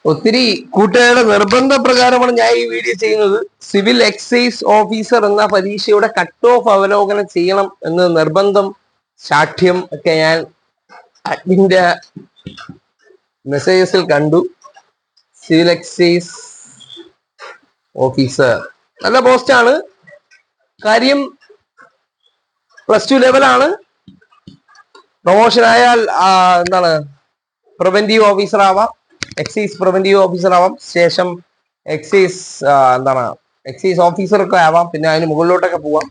ഒത്തിരി കൂട്ടുകാരുടെ നിർബന്ധ പ്രകാരമാണ് ഞാൻ ഈ വീഡിയോ ചെയ്യുന്നത്. സിവിൽ എക്സൈസ് ഓഫീസർ എന്ന പരീക്ഷയുടെ കട്ട് ഓഫ് അവലോകനം ചെയ്യണം എന്ന് നിർബന്ധം സാഠ്യം ഒക്കെ ഞാൻ അഡ്മിന്റെ മെസ്സേജസിൽ കണ്ടു. സിവിൽ എക്സൈസ് ഓഫീസർ നല്ല പോസ്റ്റാണ്. കാര്യം +2 ലെവലാണ്. പ്രൊമോഷൻ ആയാൽ എന്താണ് പ്രിവെന്റീവ് ഓഫീസർ ആവാം, എക്സൈസ് പ്രിവെന്റീവ് ഓഫീസർ ആവാം, ശേഷം എക്സൈസ് എക്സൈസ് ഓഫീസർ ഒക്കെ ആവാം, പിന്നെ അതിന് മുകളിലോട്ടൊക്കെ പോവാം.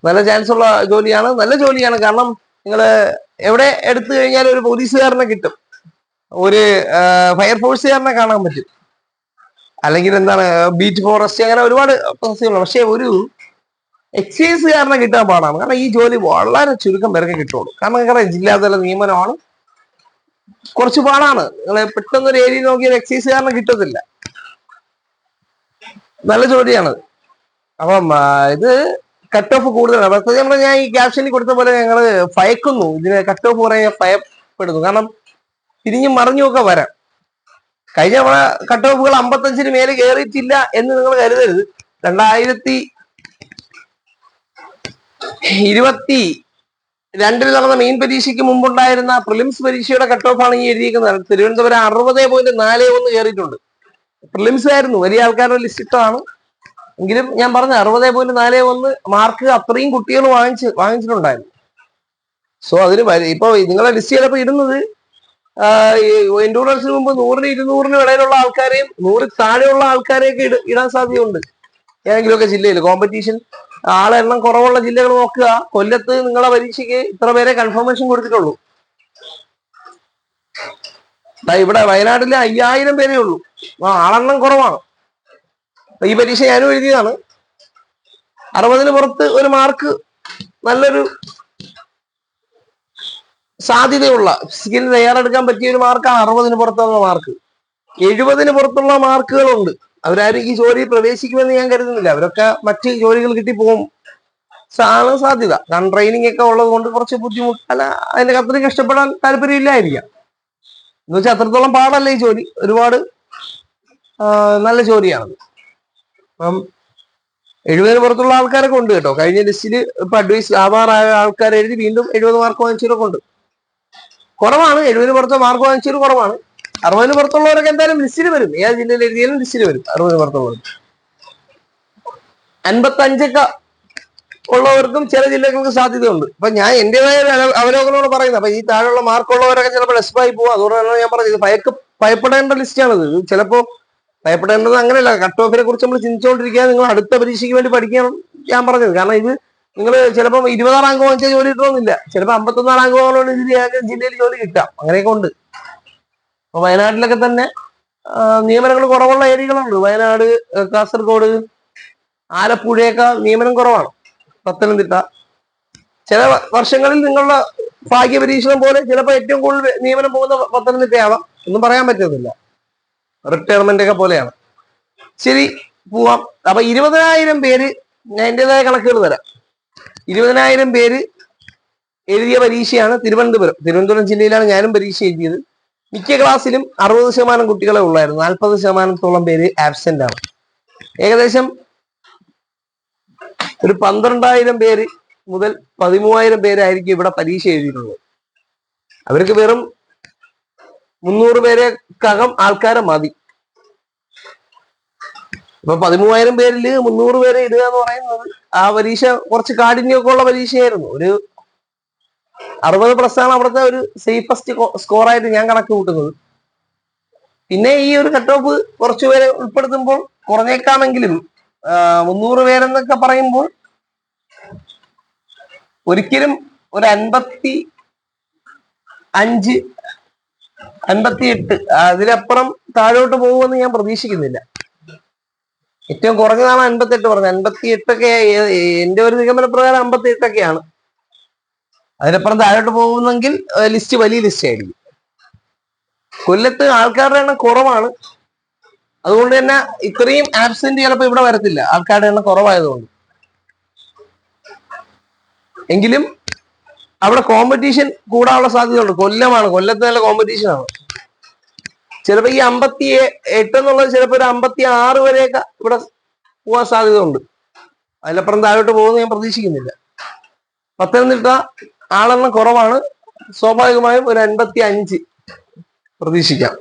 നല്ല ചാൻസ് ഉള്ള ജോലിയാണ്, നല്ല ജോലിയാണ്. കാരണം നിങ്ങൾ എവിടെ എടുത്തു കഴിഞ്ഞാൽ ഒരു പോലീസുകാരനെ കിട്ടും, ഒരു ഫയർഫോഴ്സുകാരനെ കാണാൻ പറ്റും, അല്ലെങ്കിൽ എന്താണ് ബീറ്റ് ഫോറസ്റ്റ്, അങ്ങനെ ഒരുപാട് പ്രൊസസ്സുകളുണ്ട്. പക്ഷെ ഒരു എക്സൈസുകാരനെ കിട്ടാൻ പാടാണ്. കാരണം ഈ ജോലി വളരെ ചുരുക്കം പേർക്ക് കിട്ടുള്ളൂ. കാരണം നിങ്ങളുടെ ജില്ലാതല നിയമനമാണ്, കുറച്ച് പാടാണ്. നിങ്ങൾ പെട്ടെന്ന് ഒരു ഏരിയ നോക്കിയാൽ എക്സൈസുകാരനെ കിട്ടത്തില്ല. നല്ല ജോലിയാണ്. അപ്പം ഇത് കട്ട് ഓഫ് കൂടുതലാണ്. ഞാൻ ഈ ക്യാപ്ഷനിൽ കൊടുത്ത പോലെ ഞങ്ങൾ ഭയക്കുന്നു, ഇതിന് കട്ട് ഓഫ് പറയാൻ ഭയപ്പെടുന്നു. കാരണം തിരിഞ്ഞും മറിഞ്ഞുമൊക്കെ വരാം. കഴിഞ്ഞ കട്ട് ഓഫുകൾ 55-ന് മേലെ കയറിയിട്ടില്ല എന്ന് നിങ്ങൾ കരുതരുത്. 2022 നടന്ന മെയിൻ പരീക്ഷയ്ക്ക് മുമ്പുണ്ടായിരുന്ന പ്രിലിംസ് പരീക്ഷയുടെ കട്ട് ഓഫ് ആണ് ഈ എഴുതിയിരിക്കുന്നത്. തിരുവനന്തപുരം 60.41 കയറിയിട്ടുണ്ട്. പ്രിലിംസ് ആയിരുന്നു, വലിയ ആൾക്കാരുടെ ലിസ്റ്റ് ഇട്ടതാണ്. എങ്കിലും ഞാൻ പറഞ്ഞ 60.41 മാർക്ക് അത്രയും കുട്ടികൾ വാങ്ങിച്ചിട്ടുണ്ടായിരുന്നു. സോ അതിന് ഇപ്പൊ നിങ്ങളെ ലിസ്റ്റ് ചിലപ്പോൾ ഇടുന്നത് എൻഡൂറൻസിന് മുമ്പ് 100-ന് 200-ന് ഇടയിലുള്ള ആൾക്കാരെയും 100 താഴെയുള്ള ആൾക്കാരെയൊക്കെ ഇടാൻ സാധ്യതയുണ്ട്. ഏതെങ്കിലുമൊക്കെ ജില്ലയിൽ കോമ്പറ്റീഷൻ ആളെണ്ണം കുറവുള്ള ജില്ലകൾ നോക്കുക. കൊല്ലത്ത് നിങ്ങളെ പരീക്ഷയ്ക്ക് ഇത്ര പേരെ കൺഫർമേഷൻ കൊടുത്തിട്ടുള്ളൂ. ഇവിടെ വയനാട്ടില് 5000 പേരേ ഉള്ളൂ. ആളെണ്ണം കുറവാണ്. ഈ പരീക്ഷ ഞാനും എഴുതിയതാണ്. 60-ന് പുറത്ത് ഒരു മാർക്ക്, നല്ലൊരു സാധ്യതയുള്ള ഫിസിക്കൽ തയ്യാറെടുക്കാൻ പറ്റിയ ഒരു മാർക്കാണ് 60-ന് പുറത്തുള്ള മാർക്ക്. 70-ന് പുറത്തുള്ള മാർക്കുകളുണ്ട്. അവരാരും ഈ ജോലി പ്രവേശിക്കുമെന്ന് ഞാൻ കരുതുന്നില്ല. അവരൊക്കെ മറ്റ് ജോലികൾ കിട്ടിപ്പോകും ആണ് സാധ്യത. കാരണം ട്രെയിനിങ് ഒക്കെ ഉള്ളത് കൊണ്ട് കുറച്ച് ബുദ്ധിമുട്ട്, അല്ല അതിന്റെ അത്രയും കഷ്ടപ്പെടാൻ താല്പര്യമില്ലായിരിക്കാം. എന്ന് വെച്ചാൽ അത്രത്തോളം പാടല്ല ഈ ജോലി, ഒരുപാട് നല്ല ജോലിയാണ്. അപ്പം 70-ന് പുറത്തുള്ള ആൾക്കാരൊക്കെ ഉണ്ട് കേട്ടോ. കഴിഞ്ഞ ലിസ്റ്റിൽ ഇപ്പൊ അഡ്വൈസ് ആവാറായ ആൾക്കാർ എഴുതി വീണ്ടും 70 മാർക്ക് വാങ്ങിച്ചവരൊക്കെ ഉണ്ട്. കുറവാണ്, 70-ന് പുറത്ത് മാർക്ക് വാങ്ങിച്ചവർ കുറവാണ്. 60-ന് പുറത്തുള്ളവരൊക്കെ എന്തായാലും ലിസ്റ്റിൽ വരും. ഏത് ജില്ലയിൽ എഴുതിയാലും ലിസ്റ്റിൽ വരും. 60-ന് പുറത്തുള്ളവർ 55 ഉള്ളവർക്കും ചില ജില്ലകൾക്ക് സാധ്യതയുണ്ട്. അപ്പൊ ഞാൻ എന്റേതായ അവലോകനോട് പറയുന്നത്. അപ്പൊ ഈ താഴെയുള്ള മാർക്കുള്ളവരൊക്കെ ചിലപ്പോൾ ഡെസ്പായി പോകും. അതുകൊണ്ടാണ് ഞാൻ പറഞ്ഞത് ഭയപ്പെടേണ്ട ലിസ്റ്റാണിത്. ചിലപ്പോ ഭയപ്പെടേണ്ടത് അങ്ങനെയല്ല. കട്ട് ഓഫിനെ കുറിച്ച് നമ്മൾ ചിന്തിച്ചുകൊണ്ടിരിക്കുക, നിങ്ങൾ അടുത്ത പരീക്ഷയ്ക്ക് വേണ്ടി പഠിക്കണം ഞാൻ പറഞ്ഞത്. കാരണം ഇത് നിങ്ങൾ ചിലപ്പോൾ 20 റാങ്ക് വാങ്ങിച്ചാൽ ജോലി കിട്ടണമെന്നില്ല. ചിലപ്പോൾ 51 റാങ്ക് വാങ്ങുന്ന ജില്ലയിൽ ജോലി കിട്ടാം. അങ്ങനെയൊക്കെ ഉണ്ട്. അപ്പൊ വയനാട്ടിലൊക്കെ തന്നെ നിയമനങ്ങൾ കുറവുള്ള ഏരിയകളുണ്ട്. വയനാട്, കാസർഗോഡ്, ആലപ്പുഴയൊക്കെ നിയമനം കുറവാണ്. പത്തനംതിട്ട ചില വർഷങ്ങളിൽ നിങ്ങളുടെ ഭാഗ്യ പരീക്ഷണം പോലെ ചിലപ്പോൾ ഏറ്റവും കൂടുതൽ നിയമനം പോകുന്ന പത്തനംതിട്ടയാവാം. ഒന്നും പറയാൻ പറ്റുന്നില്ല. റിട്ടയർമെന്റ് ഒക്കെ പോലെയാണ്. ശരി, പോവാം. അപ്പൊ 20,000 പേര്, ഞാൻ എന്റേതായ കണക്കുകൾ തരാം. 20,000 പേര് എഴുതിയ പരീക്ഷയാണ് തിരുവനന്തപുരം ജില്ലയിലാണ് ഞാനും പരീക്ഷ എഴുതിയത്. മിക്ക ക്ലാസ്സിലും 60% കുട്ടികളെ ഉള്ളായിരുന്നു. 40%-ഓളം പേര് ആബ്സെന്റ് ആണ്. ഏകദേശം ഒരു 12,000 പേര് മുതൽ 13,000 പേരായിരിക്കും ഇവിടെ പരീക്ഷ എഴുതിയിട്ടുള്ളത്. അവർക്ക് വെറും 300 പേരെക്കകം ആൾക്കാരെ മതി. ഇപ്പൊ 13,000 പേരിൽ 300 പേരെ ഇടുക എന്ന് പറയുന്നത്, ആ പരീക്ഷ കുറച്ച് കാഠിന്യമൊക്കെ ഉള്ള പരീക്ഷയായിരുന്നു. ഒരു 60+ ആണ് അവിടുത്തെ ഒരു സേഫസ്റ്റ് സ്കോറായിട്ട് ഞാൻ കണക്ക് കൂട്ടുന്നത്. പിന്നെ ഈ ഒരു കട്ട് ഓഫ് കുറച്ചുപേരെ ഉൾപ്പെടുത്തുമ്പോൾ കുറഞ്ഞേക്കാമെങ്കിലും 300 പേരെന്നൊക്കെ പറയുമ്പോൾ ഒരിക്കലും ഒരു 55, 58 അതിലപ്പുറം താഴോട്ട് പോകുമെന്ന് ഞാൻ പ്രതീക്ഷിക്കുന്നില്ല. ഏറ്റവും കുറഞ്ഞതാണ് 58 പറഞ്ഞത്. 58 എന്റെ ഒരു നിഗമന പ്രകാരം 58 അതിനപ്പുറം താഴോട്ട് പോകുന്നെങ്കിൽ ലിസ്റ്റ് വലിയ ലിസ്റ്റ് ആയിരിക്കും. കൊല്ലത്ത് ആൾക്കാരുടെ എണ്ണം കുറവാണ്. അതുകൊണ്ട് തന്നെ ഇത്രയും ആബ്സെന്റ് ചിലപ്പോൾ ഇവിടെ വരത്തില്ല, ആൾക്കാരുടെ എണ്ണം കുറവായതുകൊണ്ട്. എങ്കിലും അവിടെ കോമ്പറ്റീഷൻ കൂടാനുള്ള സാധ്യതയുണ്ട്. കൊല്ലത്ത് നല്ല കോമ്പറ്റീഷൻ ആണ്. ചിലപ്പോ ഈ 58 എന്നുള്ളത് ചിലപ്പോ ഒരു 56 വരെയൊക്കെ ഇവിടെ പോവാൻ സാധ്യത ഉണ്ട്. അതിലപ്പുറം താഴോട്ട് പോകുമെന്ന് ഞാൻ പ്രതീക്ഷിക്കുന്നില്ല. പത്തനംതിട്ട ആളെണ്ണം കുറവാണ്, സ്വാഭാവികമായും ഒരു 55 പ്രതീക്ഷിക്കാം.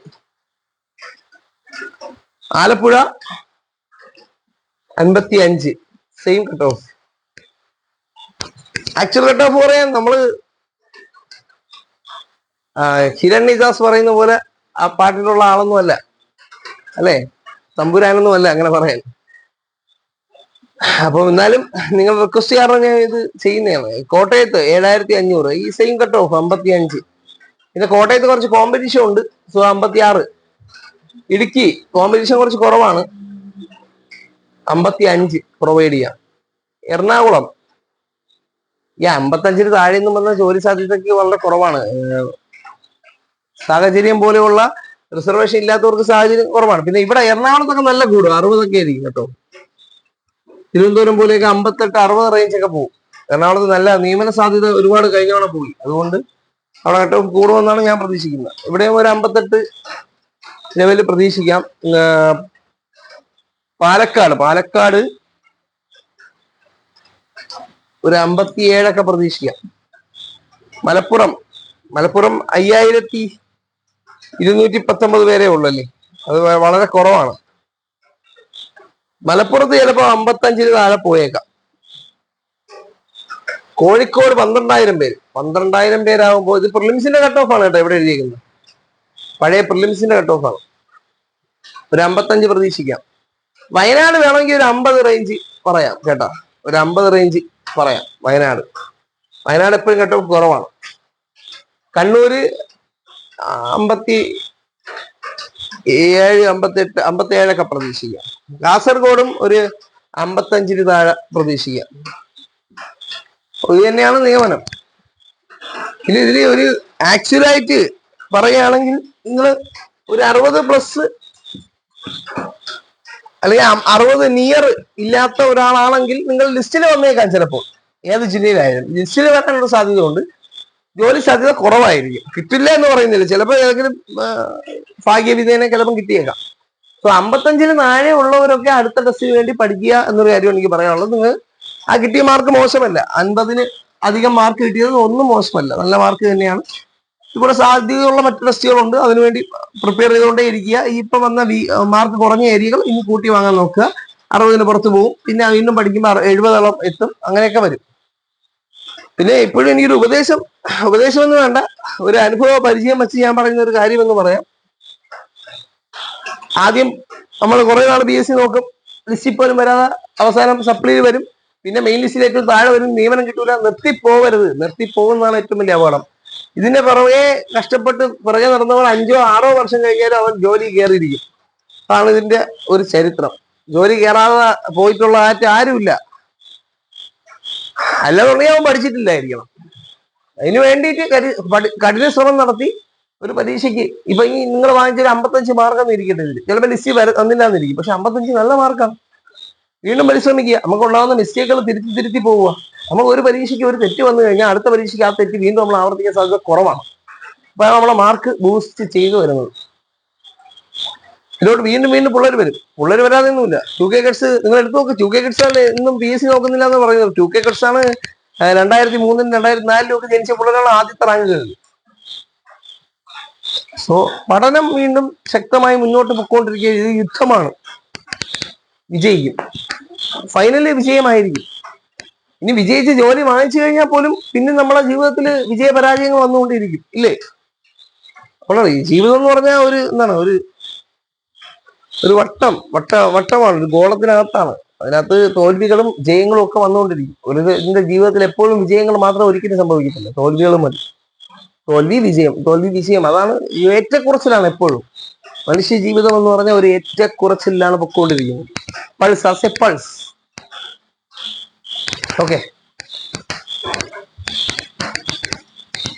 Alappuzha 55, same cut off. Actual cut off പറയാൻ നമ്മള് ഹിരൺ നിജാസ് പറയുന്ന പോലെ ആ പാട്ടിലുള്ള ആളൊന്നും അല്ല, അല്ലേ? തമ്പുരാനൊന്നും അല്ല അങ്ങനെ പറയാൻ. അപ്പൊ എന്നാലും നിങ്ങൾ റിക്വസ്റ്റ് കാരണം ഞാൻ ഇത് ചെയ്യുന്നതാണ്. കോട്ടയത്ത് 7500, ഈ സെയിം കട്ട് ഓഫ് 55. പിന്നെ കോട്ടയത്ത് കുറച്ച് കോമ്പറ്റീഷൻ ഉണ്ട്, സോ 56. ഇടുക്കി കോമ്പറ്റീഷൻ കുറച്ച് കുറവാണ്, 55 പ്രൊവൈഡ് ചെയ്യാം. എറണാകുളം 55 താഴെ നിന്നും വന്ന ജോലി സാധ്യതയ്ക്ക് വളരെ കുറവാണ്. സാഹചര്യം പോലെയുള്ള റിസർവേഷൻ ഇല്ലാത്തവർക്ക് സാഹചര്യം കുറവാണ്. പിന്നെ ഇവിടെ എറണാകുളത്തൊക്കെ നല്ല കൂടും, 60 ആയിരിക്കും കേട്ടോ. തിരുവനന്തപുരം പോലെയൊക്കെ 58-60 റേഞ്ച് ഒക്കെ പോകും. എറണാകുളത്ത് നല്ല നിയമന സാധ്യത ഒരുപാട് കഴിഞ്ഞവണ പോയി, അതുകൊണ്ട് അവിടെ കട്ട് ഓഫ് കൂടുമെന്നാണ് ഞാൻ പ്രതീക്ഷിക്കുന്നത്. ഇവിടെയും ഒരു 58 ലെവല് പ്രതീക്ഷിക്കാം. പാലക്കാട് ഒരു 57 പ്രതീക്ഷിക്കാം. മലപ്പുറം 5219 പേരെ ഉള്ളല്ലേ, അത് വളരെ കുറവാണ്. മലപ്പുറത്ത് ചിലപ്പോ 55 താഴെ പോയേക്കാം. കോഴിക്കോട് 12,000 പേരാകുമ്പോൾ ഇത് പ്രിലിംസിന്റെ കട്ട് ഓഫ് ആണ് കേട്ടോ ഇവിടെ എഴുതിയിരിക്കുന്നത്. പഴയ പ്രിലിംസിന്റെ കട്ട് ഓഫ് ആണ്. ഒരു 55 പ്രതീക്ഷിക്കാം. വയനാട് വേണമെങ്കിൽ ഒരു 50 റേഞ്ച് പറയാം കേട്ടാ, ഒരു 50 റേഞ്ച് പറയാം. വയനാട് എപ്പോഴും കട്ട് ഓഫ് കുറവാണ്. കണ്ണൂര് 57, 58, 57 പ്രതീക്ഷിക്കാം. കാസർഗോഡും ഒരു 55 താഴെ പ്രതീക്ഷിക്കാം. ഇത് തന്നെയാണ് നിഗമനം. ഇതിൽ ഒരു ആക്ച്വലായിട്ട് പറയുകയാണെങ്കിൽ നിങ്ങൾ ഒരു 60+ അല്ലെങ്കിൽ 60 നിയർ ഇല്ലാത്ത ഒരാളാണെങ്കിൽ നിങ്ങൾ ലിസ്റ്റിൽ വന്നേക്കാം. ചിലപ്പോൾ ഏത് ജില്ലയിലായാലും ലിസ്റ്റിൽ വരാനുള്ള സാധ്യത ഉണ്ട്. ജോലി സാധ്യത കുറവായിരിക്കും. കിട്ടില്ല എന്ന് പറയുന്നില്ല, ചിലപ്പോൾ ഏതെങ്കിലും ഭാഗ്യവിധേനെ ചിലപ്പം കിട്ടിയേക്കാം. സോ 55 താഴെ ഉള്ളവരൊക്കെ അടുത്ത ടെസ്റ്റിന് വേണ്ടി പഠിക്കുക എന്നൊരു കാര്യമാണ് എനിക്ക് പറയാനുള്ളത്. നിങ്ങൾ ആ കിട്ടിയ മാർക്ക് മോശമല്ല, 50 അധികം മാർക്ക് കിട്ടിയത് ഒന്നും മോശമല്ല, നല്ല മാർക്ക് തന്നെയാണ്. ഇവിടെ സാധ്യതയുള്ള മറ്റു ടെസ്റ്റുകളുണ്ട്, അതിനുവേണ്ടി പ്രിപ്പയർ ചെയ്തുകൊണ്ടേ ഇരിക്കുക. ഈ ഇപ്പം വന്ന മാർക്ക് കുറഞ്ഞ ഏരിയകൾ ഇനി കൂട്ടി വാങ്ങാൻ നോക്കുക. 60 പുറത്ത് പോകും, പിന്നെ വീണ്ടും പഠിക്കുമ്പോൾ 70 എത്തും, അങ്ങനെയൊക്കെ വരും. പിന്നെ ഇപ്പോഴും എനിക്കൊരു ഉപദേശം എന്ന് വേണ്ട, ഒരു അനുഭവ പരിചയം വെച്ച് ഞാൻ പറയുന്ന ഒരു കാര്യം എന്ന് പറയാം. ആദ്യം നമ്മൾ കുറെ നാൾ BSc നോക്കും, ലിസ്റ്റിൽ പോലും വരാതെ അവസാനം സപ്ലിയിൽ വരും, പിന്നെ മെയിൻ ലിസ്റ്റിൽ ഏറ്റവും താഴെ വരും, നിയമനം കിട്ടൂല. നിർത്തിപ്പോകുന്നതാണ് ഏറ്റവും വലിയ അപകടം. ഇതിന്റെ പുറകെ കഷ്ടപ്പെട്ട് പുറകെ നടന്നവർ 5-6 വർഷം കഴിഞ്ഞാലും അവൻ ജോലി കയറിയിരിക്കും. അതാണ് ഇതിന്റെ ഒരു ചരിത്രം. ജോലി കയറാതെ പോയിട്ടുള്ള ആരുമില്ല. അല്ലാന്നുണ്ടെങ്കിൽ അവൻ പഠിച്ചിട്ടില്ലായിരിക്കണം. അതിനു വേണ്ടിയിട്ട് കഠിന ശ്രമം നടത്തി ഒരു പരീക്ഷയ്ക്ക് ഇപ്പൊ ഈ നിങ്ങൾ വാങ്ങിച്ചൊരു 55 മാർക്കൊന്നും ഇരിക്കട്ടെ, ചിലപ്പോൾ ലിസ്റ്റ് തന്നില്ലാന്നിരിക്കും, പക്ഷെ 55 നല്ല മാർക്കാണ്. വീണ്ടും പരിശ്രമിക്കുക. നമുക്ക് ഉണ്ടാകുന്ന മിസ്റ്റേക്കുകൾ തിരുത്തി പോവുക. നമുക്ക് ഒരു പരീക്ഷയ്ക്ക് ഒരു തെറ്റ് വന്നു കഴിഞ്ഞാൽ അടുത്ത പരീക്ഷയ്ക്ക് ആ തെറ്റ് വീണ്ടും നമ്മൾ ആവർത്തിക്കാൻ സാധ്യത കുറവാണ്. അപ്പൊ നമ്മളെ മാർക്ക് ബൂസ്റ്റ് ചെയ്തു വരുന്നത്. ഇതിലോട്ട് വീണ്ടും പിള്ളേർ വരാതെയൊന്നുമില്ല. 2K കട്സ് നിങ്ങൾ എടുത്തു നോക്ക്. 2K കട്സ് ആണ് ഇന്നും BSc നോക്കുന്നില്ല എന്ന് പറയുന്നത്. 2K കട്സ് ആണ് 2003-ലും 2004-ലും ഒക്കെ ജനിച്ച പിള്ളേരാണ് ആദ്യത്തെ റാങ്കുകളിൽ. സോ പഠനം വീണ്ടും ശക്തമായി മുന്നോട്ട് പൊക്കോണ്ടിരിക്കുക. ഇത് യുദ്ധമാണ്. വിജയിക്കും, ഫൈനലി വിജയമായിരിക്കും. ഇനി വിജയിച്ച് ജോലി വാങ്ങിച്ചു കഴിഞ്ഞാൽ പോലും പിന്നെ നമ്മളെ ജീവിതത്തിൽ വിജയപരാജയങ്ങൾ വന്നുകൊണ്ടിരിക്കും, ഇല്ലേ? അപ്പോൾ ഈ ജീവിതം എന്ന് പറഞ്ഞാൽ ഒരു വട്ടമാണ്, ഒരു ഗോളത്തിനകത്താണ്. അതിനകത്ത് തോൽവികളും ജയങ്ങളും ഒക്കെ വന്നുകൊണ്ടിരിക്കും. ഇതിന്റെ ജീവിതത്തിൽ എപ്പോഴും വിജയങ്ങൾ മാത്രം ഒരിക്കലും സംഭവിക്കത്തില്ല, തോൽവികളും മതി. തോൽവി വിജയം, അതാണ് ഏറ്റക്കുറച്ചിലാണ് എപ്പോഴും. മനുഷ്യ ജീവിതം എന്ന് പറഞ്ഞാൽ ഒരു ഏറ്റക്കുറച്ചിലാണ് പൊക്കോണ്ടിരിക്കുന്നത്. പൾസ്. ഓക്കെ.